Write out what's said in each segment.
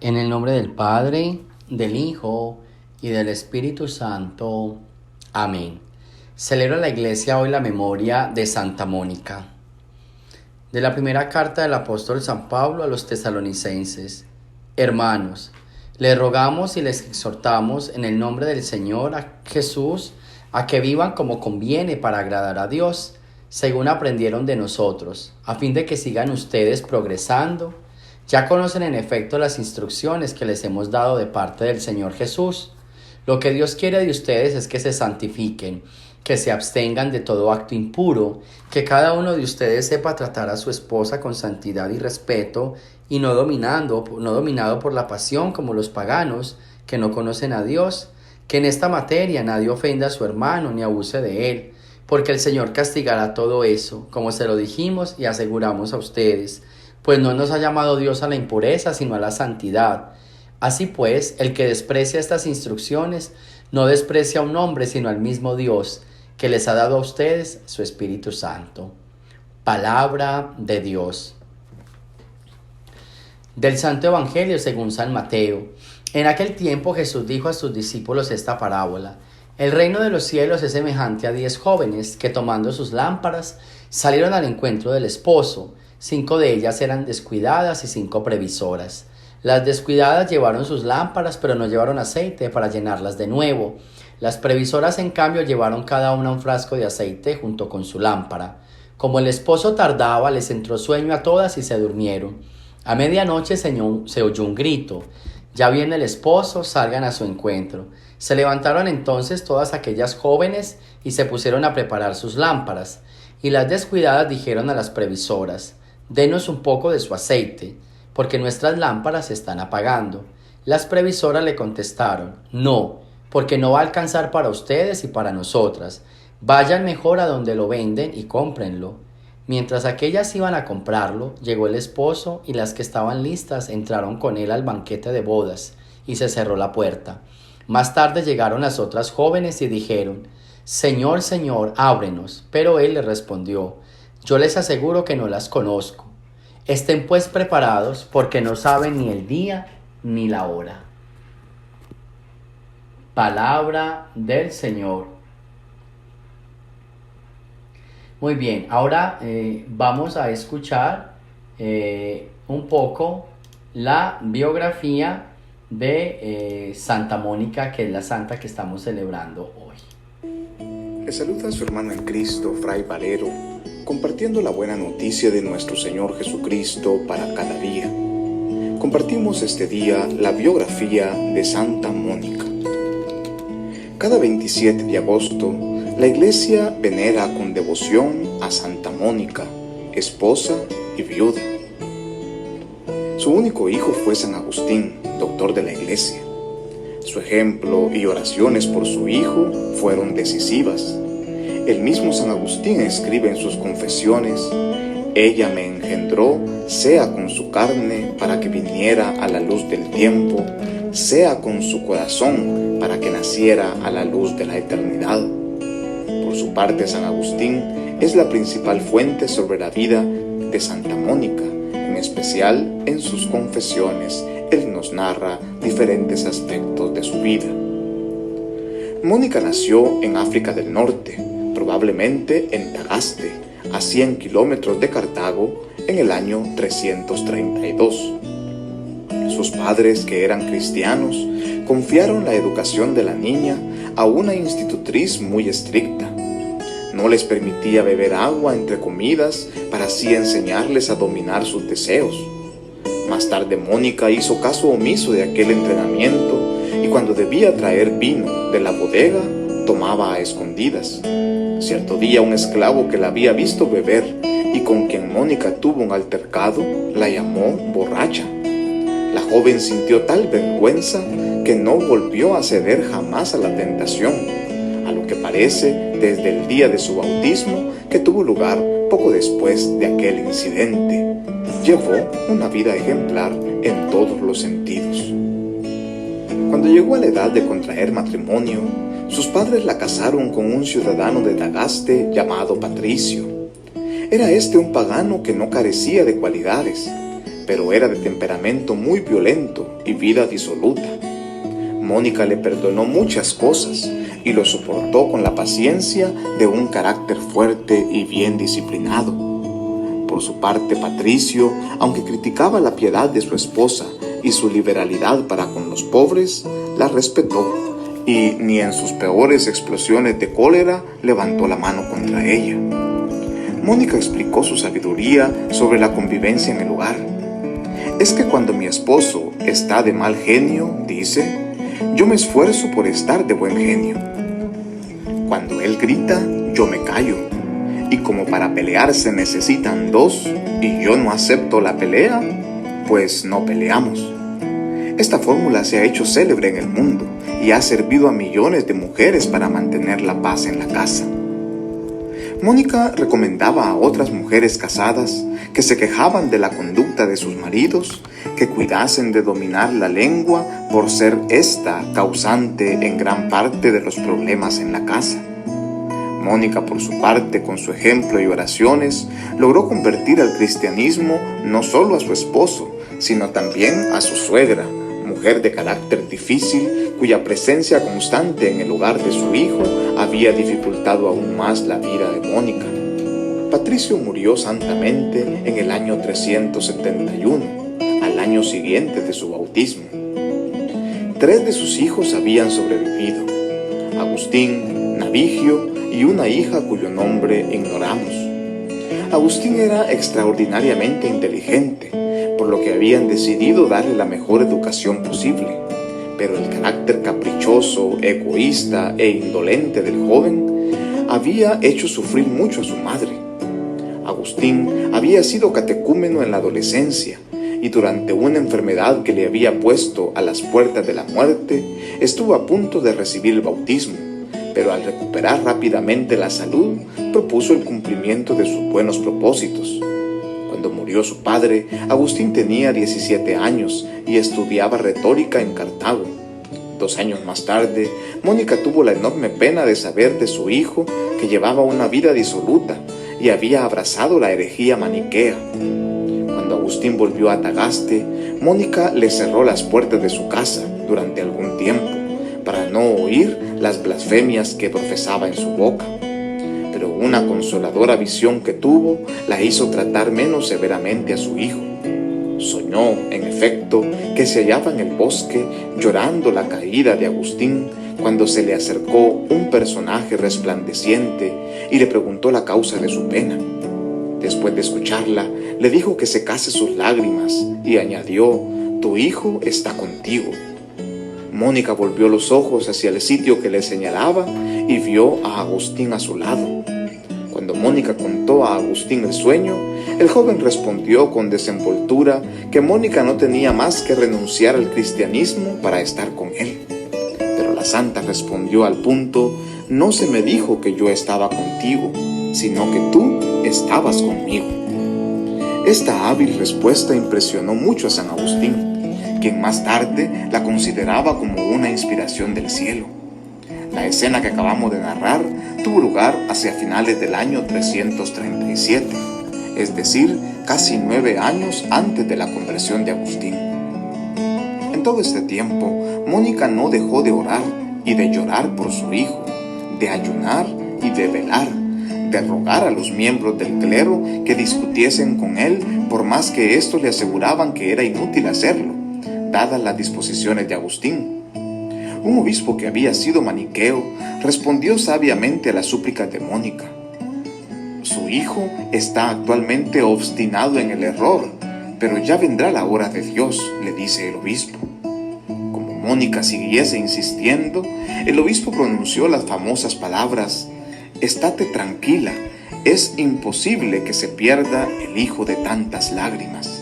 En el nombre del Padre, del Hijo y del Espíritu Santo. Amén. Celebra la Iglesia hoy la memoria de Santa Mónica. De la primera carta del apóstol San Pablo a los tesalonicenses. Hermanos, les rogamos y les exhortamos en el nombre del Señor a Jesús a que vivan como conviene para agradar a Dios, según aprendieron de nosotros, a fin de que sigan ustedes progresando. Ya conocen en efecto las instrucciones que les hemos dado de parte del Señor Jesús. Lo que Dios quiere de ustedes es que se santifiquen, que se abstengan de todo acto impuro, que cada uno de ustedes sepa tratar a su esposa con santidad y respeto, y no dominado por la pasión como los paganos que no conocen a Dios, que en esta materia nadie ofenda a su hermano ni abuse de él, porque el Señor castigará todo eso, como se lo dijimos y aseguramos a ustedes, pues no nos ha llamado Dios a la impureza, sino a la santidad. Así pues, el que desprecia estas instrucciones, no desprecia a un hombre, sino al mismo Dios, que les ha dado a ustedes su Espíritu Santo. Palabra de Dios. Del Santo Evangelio según San Mateo. En aquel tiempo Jesús dijo a sus discípulos esta parábola. El reino de los cielos es semejante a 10 jóvenes que, tomando sus lámparas, salieron al encuentro del esposo. 5 de ellas eran descuidadas y 5 previsoras. Las descuidadas llevaron sus lámparas, pero no llevaron aceite para llenarlas de nuevo. Las previsoras, en cambio, llevaron cada una un frasco de aceite junto con su lámpara. Como el esposo tardaba, les entró sueño a todas y se durmieron. A medianoche se oyó un grito. Ya viene el esposo, salgan a su encuentro. Se levantaron entonces todas aquellas jóvenes y se pusieron a preparar sus lámparas. Y las descuidadas dijeron a las previsoras: «Denos un poco de su aceite, porque nuestras lámparas se están apagando». Las previsoras le contestaron: «No, porque no va a alcanzar para ustedes y para nosotras. Vayan mejor a donde lo venden y cómprenlo». Mientras aquellas iban a comprarlo, llegó el esposo y las que estaban listas entraron con él al banquete de bodas y se cerró la puerta. Más tarde llegaron las otras jóvenes y dijeron: «Señor, Señor, ábrenos». Pero él les respondió: «Yo les aseguro que no las conozco. Estén pues preparados, porque no saben ni el día ni la hora». Palabra del Señor. Muy bien, ahora vamos a escuchar un poco la biografía de Santa Mónica, que es la santa que estamos celebrando hoy. Le saluda a su hermano en Cristo, Fray Valero, compartiendo la buena noticia de nuestro Señor Jesucristo para cada día. Compartimos este día la biografía de Santa Mónica. Cada 27 de agosto, la Iglesia venera con devoción a Santa Mónica, esposa y viuda. Su único hijo fue San Agustín, doctor de la Iglesia. Su ejemplo y oraciones por su hijo fueron decisivas. El mismo San Agustín escribe en sus confesiones: «Ella me engendró, sea con su carne, para que viniera a la luz del tiempo, sea con su corazón, para que naciera a la luz de la eternidad». Por su parte, San Agustín es la principal fuente sobre la vida de Santa Mónica. En especial, en sus confesiones, él nos narra diferentes aspectos de su vida. Mónica nació en África del Norte, probablemente en Tagaste, a 100 kilómetros de Cartago, en el año 332. Sus padres, que eran cristianos, confiaron la educación de la niña a una institutriz muy estricta. No les permitía beber agua entre comidas para así enseñarles a dominar sus deseos. Más tarde Mónica hizo caso omiso de aquel entrenamiento y cuando debía traer vino de la bodega, tomaba a escondidas. Cierto día un esclavo que la había visto beber y con quien Mónica tuvo un altercado, la llamó borracha. La joven sintió tal vergüenza que no volvió a ceder jamás a la tentación, a lo que parece desde el día de su bautismo, que tuvo lugar poco después de aquel incidente. Llevó una vida ejemplar en todos los sentidos. Cuando llegó a la edad de contraer matrimonio, sus padres la casaron con un ciudadano de Tagaste llamado Patricio. Era este un pagano que no carecía de cualidades. pero era de temperamento muy violento y vida disoluta. Mónica le perdonó muchas cosas y lo soportó con la paciencia de un carácter fuerte y bien disciplinado. Por su parte, Patricio, aunque criticaba la piedad de su esposa y su liberalidad para con los pobres, la respetó y ni en sus peores explosiones de cólera levantó la mano contra ella. Mónica explicó su sabiduría sobre la convivencia en el hogar. Es que cuando mi esposo está de mal genio, dice, yo me esfuerzo por estar de buen genio. Cuando él grita, yo me callo. Y como para pelear se necesitan dos y yo no acepto la pelea, pues no peleamos. Esta fórmula se ha hecho célebre en el mundo y ha servido a millones de mujeres para mantener la paz en la casa. Mónica recomendaba a otras mujeres casadas que se quejaban de la conducta de sus maridos que cuidasen de dominar la lengua por ser esta causante en gran parte de los problemas en la casa. Mónica, por su parte, con su ejemplo y oraciones, logró convertir al cristianismo no solo a su esposo, sino también a su suegra, mujer de carácter difícil, cuya presencia constante en el hogar de su hijo había dificultado aún más la vida de Mónica. Patricio murió santamente en el año 371, al año siguiente de su bautismo. 3 de sus hijos habían sobrevivido: Agustín, Navigio y una hija cuyo nombre ignoramos. Agustín era extraordinariamente inteligente, por lo que habían decidido darle la mejor educación posible, pero el carácter caprichoso, egoísta e indolente del joven había hecho sufrir mucho a su madre. Agustín había sido catecúmeno en la adolescencia y durante una enfermedad que le había puesto a las puertas de la muerte, estuvo a punto de recibir el bautismo, pero al recuperar rápidamente la salud, propuso el cumplimiento de sus buenos propósitos. Cuando murió su padre, Agustín tenía 17 años y estudiaba retórica en Cartago. 2 años más tarde, Mónica tuvo la enorme pena de saber de su hijo que llevaba una vida disoluta y había abrazado la herejía maniquea. Cuando Agustín volvió a Tagaste, Mónica le cerró las puertas de su casa durante algún tiempo para no oír las blasfemias que profesaba en su boca. Pero una consoladora visión que tuvo la hizo tratar menos severamente a su hijo. Soñó, en efecto, que se hallaba en el bosque llorando la caída de Agustín cuando se le acercó un personaje resplandeciente y le preguntó la causa de su pena. Después de escucharla, le dijo que secase sus lágrimas y añadió: «Tu hijo está contigo». Mónica volvió los ojos hacia el sitio que le señalaba y vio a Agustín a su lado. Cuando Mónica contó a Agustín el sueño, el joven respondió con desenvoltura que Mónica no tenía más que renunciar al cristianismo para estar con él. Pero la santa respondió al punto: «No se me dijo que yo estaba contigo, sino que tú estabas conmigo». Esta hábil respuesta impresionó mucho a San Agustín, quien más tarde la consideraba como una inspiración del cielo. La escena que acabamos de narrar tuvo lugar hacia finales del año 337, es decir, casi 9 años antes de la conversión de Agustín. En todo este tiempo, Mónica no dejó de orar y de llorar por su hijo, de ayunar y de velar, de rogar a los miembros del clero que discutiesen con él, por más que estos le aseguraban que era inútil hacerlo, dadas las disposiciones de Agustín. Un obispo que había sido maniqueo respondió sabiamente a las súplicas de Mónica. Su hijo está actualmente obstinado en el error, pero ya vendrá la hora de Dios, le dice el obispo. Como Mónica siguiese insistiendo, el obispo pronunció las famosas palabras: «Estate tranquila, es imposible que se pierda el hijo de tantas lágrimas».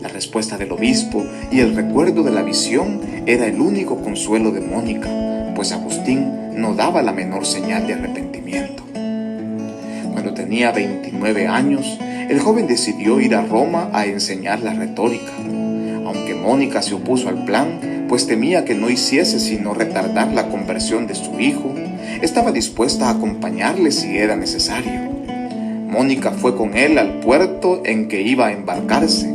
La respuesta del obispo y el recuerdo de la visión era el único consuelo de Mónica, pues Agustín no daba la menor señal de arrepentimiento. Cuando tenía 29 años, el joven decidió ir a Roma a enseñar la retórica. Aunque Mónica se opuso al plan, pues temía que no hiciese sino retardar la conversión de su hijo, estaba dispuesta a acompañarle si era necesario. Mónica fue con él al puerto en que iba a embarcarse,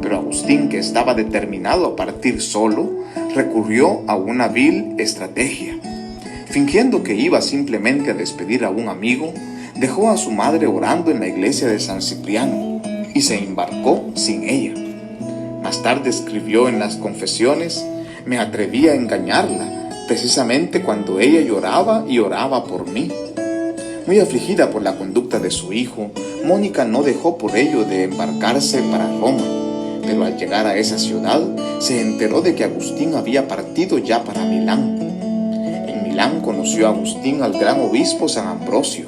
Pero Agustín, que estaba determinado a partir solo, recurrió a una vil estrategia. Fingiendo que iba simplemente a despedir a un amigo, dejó a su madre orando en la iglesia de San Cipriano y se embarcó sin ella. Más tarde escribió en las confesiones: me atreví a engañarla, precisamente cuando ella lloraba y oraba por mí. Muy afligida por la conducta de su hijo, Mónica no dejó por ello de embarcarse para Roma, pero al llegar a esa ciudad se enteró de que Agustín había partido ya para Milán. En Milán conoció a Agustín al gran obispo San Ambrosio.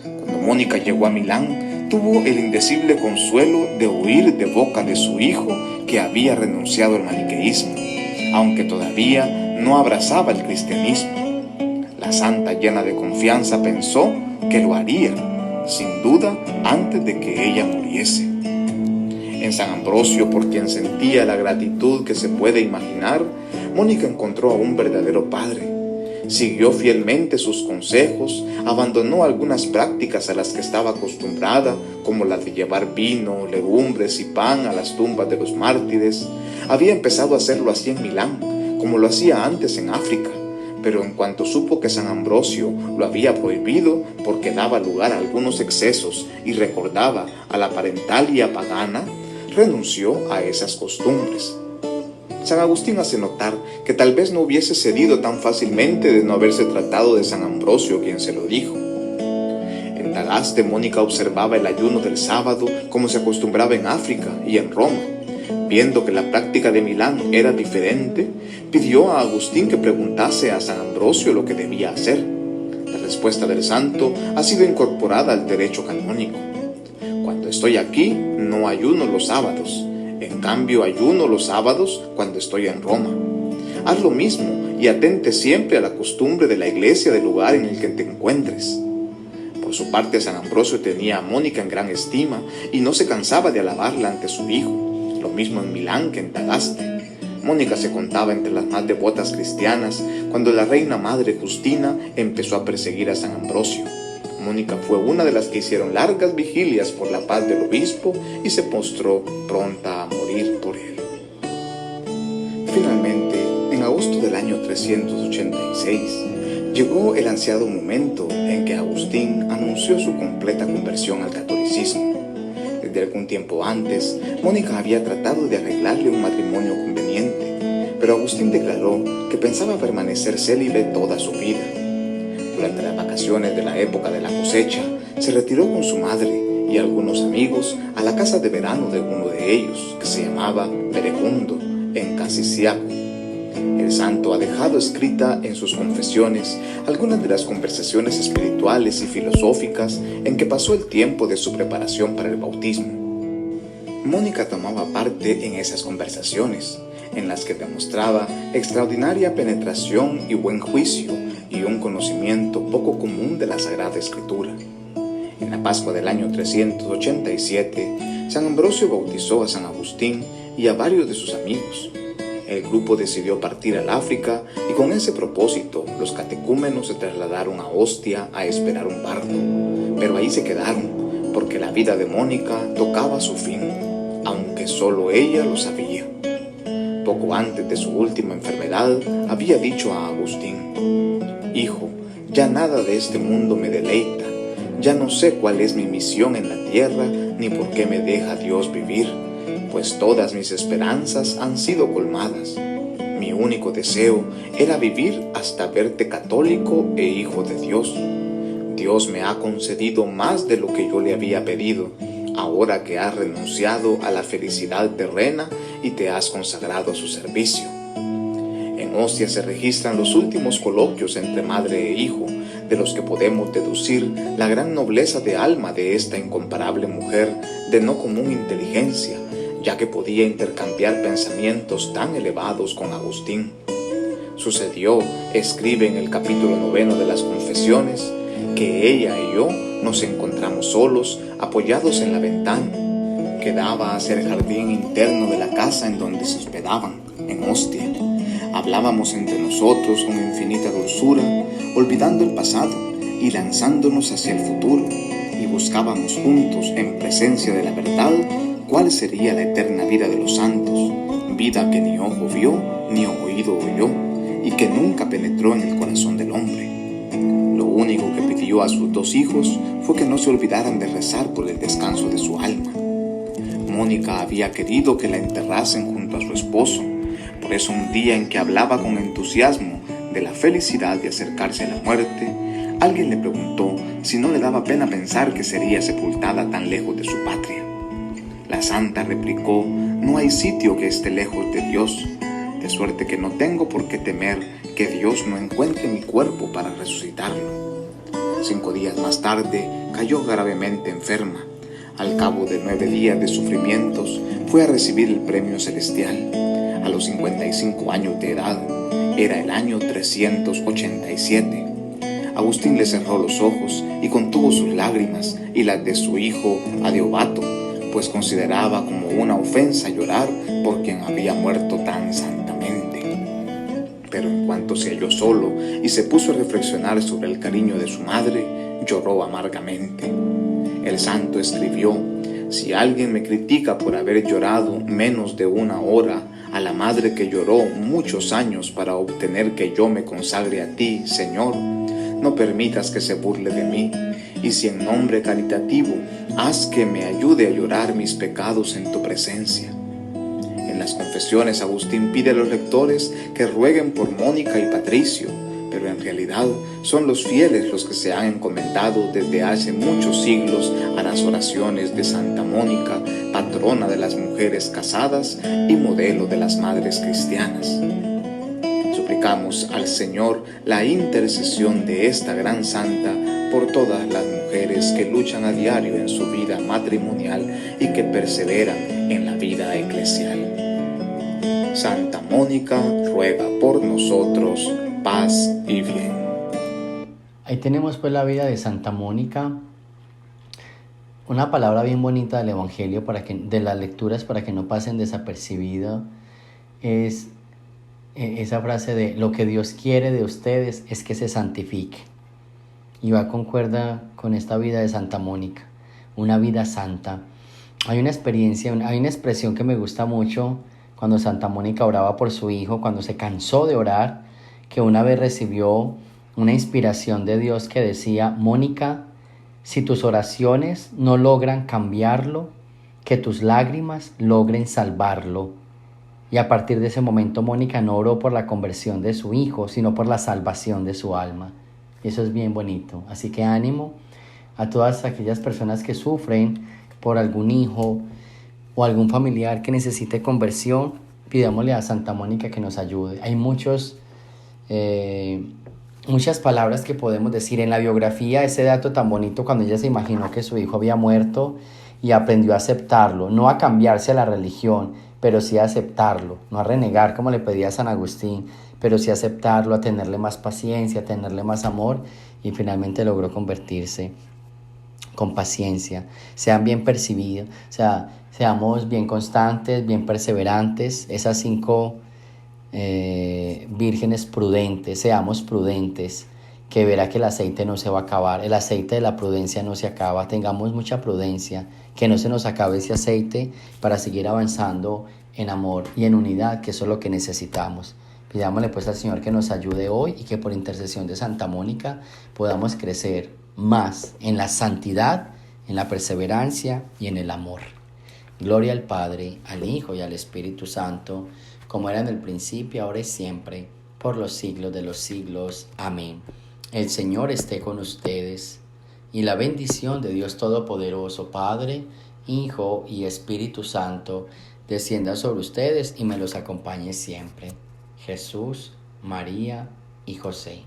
Cuando Mónica llegó a Milán, tuvo el indecible consuelo de oír de boca de su hijo que había renunciado al maniqueísmo, aunque todavía no abrazaba el cristianismo. La santa, llena de confianza, pensó que lo haría, sin duda, antes de que ella muriese. En San Ambrosio, por quien sentía la gratitud que se puede imaginar, Mónica encontró a un verdadero padre. Siguió fielmente sus consejos, abandonó algunas prácticas a las que estaba acostumbrada, como la de llevar vino, legumbres y pan a las tumbas de los mártires. Había empezado a hacerlo así en Milán, como lo hacía antes en África, pero en cuanto supo que San Ambrosio lo había prohibido porque daba lugar a algunos excesos y recordaba a la parentalia pagana, renunció a esas costumbres. San Agustín hace notar que tal vez no hubiese cedido tan fácilmente de no haberse tratado de San Ambrosio quien se lo dijo. En Tagaste, Mónica observaba el ayuno del sábado como se acostumbraba en África y en Roma. Viendo que la práctica de Milán era diferente, pidió a Agustín que preguntase a San Ambrosio lo que debía hacer. La respuesta del santo ha sido incorporada al derecho canónico. Cuando estoy aquí, no ayuno los sábados. En cambio, ayuno los sábados cuando estoy en Roma. Haz lo mismo y atente siempre a la costumbre de la iglesia del lugar en el que te encuentres. Por su parte, San Ambrosio tenía a Mónica en gran estima y no se cansaba de alabarla ante su hijo. Lo mismo en Milán que en Tagaste. Mónica se contaba entre las más devotas cristianas cuando la reina madre Justina empezó a perseguir a San Ambrosio. Mónica fue una de las que hicieron largas vigilias por la paz del obispo y se postró pronta a morir por él. Finalmente, en agosto del año 386, llegó el ansiado momento en que Agustín anunció su completa conversión al catolicismo. Desde algún tiempo antes, Mónica había tratado de arreglarle un matrimonio conveniente, pero Agustín declaró que pensaba permanecer célibe toda su vida. Durante las vacaciones de la época de la cosecha, se retiró con su madre y algunos amigos a la casa de verano de uno de ellos, que se llamaba Peregundo, en Casiciaco. El santo ha dejado escrita en sus confesiones algunas de las conversaciones espirituales y filosóficas en que pasó el tiempo de su preparación para el bautismo. Mónica tomaba parte en esas conversaciones, en las que demostraba extraordinaria penetración y buen juicio y un conocimiento poco común de la Sagrada Escritura. En la Pascua del año 387, San Ambrosio bautizó a San Agustín y a varios de sus amigos. El grupo decidió partir al África y con ese propósito los catecúmenos se trasladaron a Ostia a esperar un barco, pero ahí se quedaron porque la vida de Mónica tocaba su fin, aunque solo ella lo sabía. Poco antes de su última enfermedad había dicho a Agustín: «Hijo, ya nada de este mundo me deleita, ya no sé cuál es mi misión en la tierra ni por qué me deja Dios vivir, pues todas mis esperanzas han sido colmadas. Mi único deseo era vivir hasta verte católico e hijo de Dios. Dios me ha concedido más de lo que yo le había pedido, ahora que has renunciado a la felicidad terrena y te has consagrado a su servicio». En Ostia se registran los últimos coloquios entre madre e hijo, de los que podemos deducir la gran nobleza de alma de esta incomparable mujer de no común inteligencia, ya que podía intercambiar pensamientos tan elevados con Agustín. Sucedió, escribe en el capítulo 9 de las Confesiones, que ella y yo nos encontramos solos, apoyados en la ventana, que daba hacia el jardín interno de la casa en donde se hospedaban, en Ostia. Hablábamos entre nosotros con infinita dulzura, olvidando el pasado y lanzándonos hacia el futuro, y buscábamos juntos, en presencia de la verdad, cuál sería la eterna vida de los santos, vida que ni ojo vio ni oído oyó, y que nunca penetró en el corazón del hombre. Lo único que pidió a sus 2 hijos fue que no se olvidaran de rezar por el descanso de su alma. Mónica había querido que la enterrasen junto a su esposo. Por eso un día en que hablaba con entusiasmo de la felicidad de acercarse a la muerte, alguien le preguntó si no le daba pena pensar que sería sepultada tan lejos de su patria. La santa replicó: no hay sitio que esté lejos de Dios, de suerte que no tengo por qué temer que Dios no encuentre mi cuerpo para resucitarlo. 5 días más tarde cayó gravemente enferma. Al cabo de 9 días de sufrimientos fue a recibir el premio celestial. A los 55 años de edad, era el año 387. Agustín le cerró los ojos y contuvo sus lágrimas y las de su hijo Adeodato, pues consideraba como una ofensa llorar por quien había muerto tan santamente. Pero en cuanto se halló solo y se puso a reflexionar sobre el cariño de su madre, lloró amargamente. El santo escribió: si alguien me critica por haber llorado menos de 1 hora a la madre que lloró muchos años para obtener que yo me consagre a ti, Señor, no permitas que se burle de mí, y si en nombre caritativo, haz que me ayude a llorar mis pecados en tu presencia. En las confesiones, Agustín pide a los lectores que rueguen por Mónica y Patricio, pero en realidad son los fieles los que se han encomendado desde hace muchos siglos a las oraciones de Santa Mónica, patrona de las mujeres casadas y modelo de las madres cristianas. Suplicamos al Señor la intercesión de esta gran santa por todas las mujeres que luchan a diario en su vida matrimonial y que perseveran en la vida eclesial. Santa Mónica ruega por nosotros, paz y bien. Ahí tenemos pues la vida de Santa Mónica. Una palabra bien bonita del Evangelio, de las lecturas, para que no pasen desapercibido, es esa frase de: lo que Dios quiere de ustedes es que se santifique. Y concuerda con esta vida de Santa Mónica, una vida santa. Hay una expresión que me gusta mucho cuando Santa Mónica oraba por su hijo, cuando se cansó de orar, que una vez recibió una inspiración de Dios que decía: Mónica, si tus oraciones no logran cambiarlo, que tus lágrimas logren salvarlo. Y a partir de ese momento Mónica no oró por la conversión de su hijo, sino por la salvación de su alma. Y eso es bien bonito. Así que ánimo a todas aquellas personas que sufren por algún hijo o algún familiar que necesite conversión. Pidámosle a Santa Mónica que nos ayude. Hay muchas palabras que podemos decir en la biografía. Ese dato tan bonito cuando ella se imaginó que su hijo había muerto y aprendió a aceptarlo, no a cambiarse a la religión, pero sí a aceptarlo, no a renegar como le pedía a San Agustín, pero sí a aceptarlo, a tenerle más paciencia, a tenerle más amor, y finalmente logró convertirse con paciencia. Sean bien percibidos, seamos bien constantes, bien perseverantes. Esas 5 vírgenes prudentes, seamos prudentes, que verá que el aceite no se va a acabar, el aceite de la prudencia no se acaba. Tengamos mucha prudencia, que no se nos acabe ese aceite para seguir avanzando en amor y en unidad, que eso es lo que necesitamos. Pidámosle pues al Señor que nos ayude hoy y que por intercesión de Santa Mónica podamos crecer más en la santidad, en la perseverancia y en el amor. Gloria al Padre, al Hijo y al Espíritu Santo, como era en el principio, ahora y siempre, por los siglos de los siglos. Amén. El Señor esté con ustedes, y la bendición de Dios Todopoderoso, Padre, Hijo y Espíritu Santo, descienda sobre ustedes y me los acompañe siempre. Jesús, María y José.